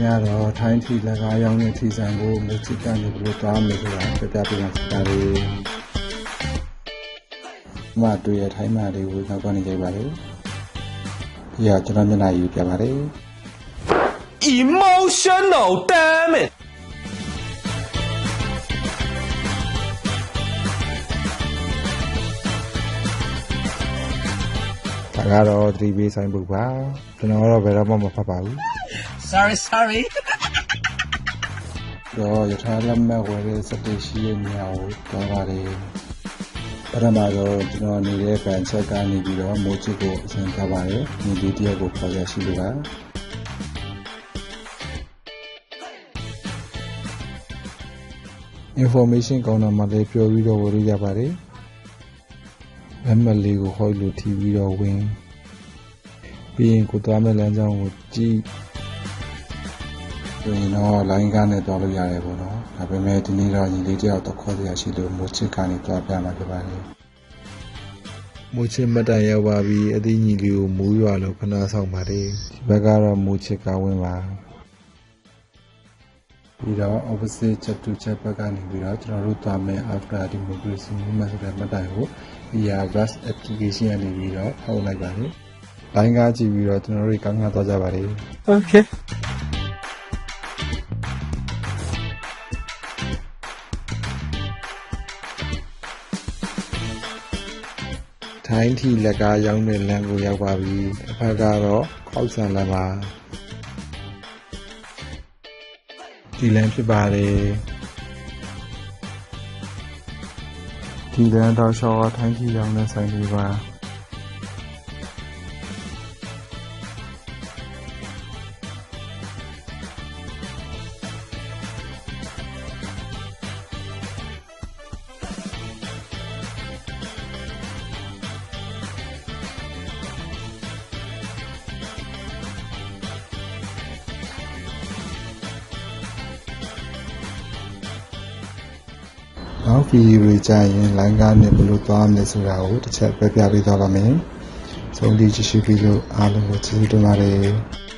ညတော့ထိုင်းထီလက်ကားရောင်းတဲ့ထီဆိုင်ကိုမချစ်ကနေဘလို့သွားမယ်ဆိုတာပြပြပြနေတာလေမတွေ့ရထိုင်းမာတွေကိုနောက်ကနေကြိုက်ပါလေဒီကကျွန်တော်မျက်နှာယူပြပါလေ Emotional damage ဒါကတော့3 bay ဆိုင်ပုတ်ပါကျွန်တော်တော့ဘယ်တော့မှမဖတ်ပါဘူး sorry တော့ရထားလက်မှတ်ဝယ်တဲ့စတေးရှိရဲ့နေရာကိုသွားပါတယ်ပထမတော့ကျွန်တော်နေတဲ့ဗန်ချက်ကနေပြီးတော့မိုးချစ်ကိုအစဉ်ထားပါတယ်ဒီဒီတရက်ကိုခေါ်ရရှိလို့ပါinformation ကောင်းတာမှလည်းပြောပြီးတော့ဝယ်လို့ရပါတယ်လက်မှတ်လေးကိုဟောလို့ထီပြီးတော့ဝင်ပြီးရင်ကိုသွားမဲ့လမ်းကြောင်းကိုကြည့်ဆိုရင်တော့ line ကနေသွားလို့ရတယ်ပေါ့နော်ဒါပေမဲ့ဒီနေ့တော့ညီလေးတယောက်တော့ခေါ်ရရှိလို့မိုးချစ်ကနေသွားပြမှာဖြစ်ပါတယ်မိုးချစ်မတန်ရောက်ပါပြီအသီးညီလေးကိုမိုးရွာလို့ခဏဆောင်ပါတယ်ဒီဘက်ကတော့မိုးချစ်ကဝင်ပါပြီးတော့ opposite ချက်တူချက်ဘက်ကနေပြီးတော့ကျွန်တော်တို့သွားမယ် after democracy movement ဆိုတဲ့မှတ်တိုင်ကို via bus application ကနေပြီးတော့ဖောက်လိုက်ပါတယ်။ line ကားကြည့်ပြီးတော့ကျွန်တော်တို့ကောင်းကောင်းသွားကြပါလိမ့်။ Okay ထိုင်းထီလက်ကားရောင်းတဲ့လမ်းကိုရောက်ပါပြီ။အဖက်ကတော့ခောက်ဆန်လမ်းပါဒီလမ်းဖြစ်ပါတယ်ဒီလမ်းတော့ရှော့ထိုင်းထီရောင်းတဲ့ဆိုင်လေးပါနောက်ဗီဒီယိုတွေကြာရင် line ကနေဘယ်လိုသွားမလဲဆိုတာကိုတစ်ချက်ပြပြပေးသွားပါမယ်။ဆုံးဖြတ်ကြည့်ရှုပြီးလို့အားလုံးကိုကျေးဇူးတင်ပါတယ်။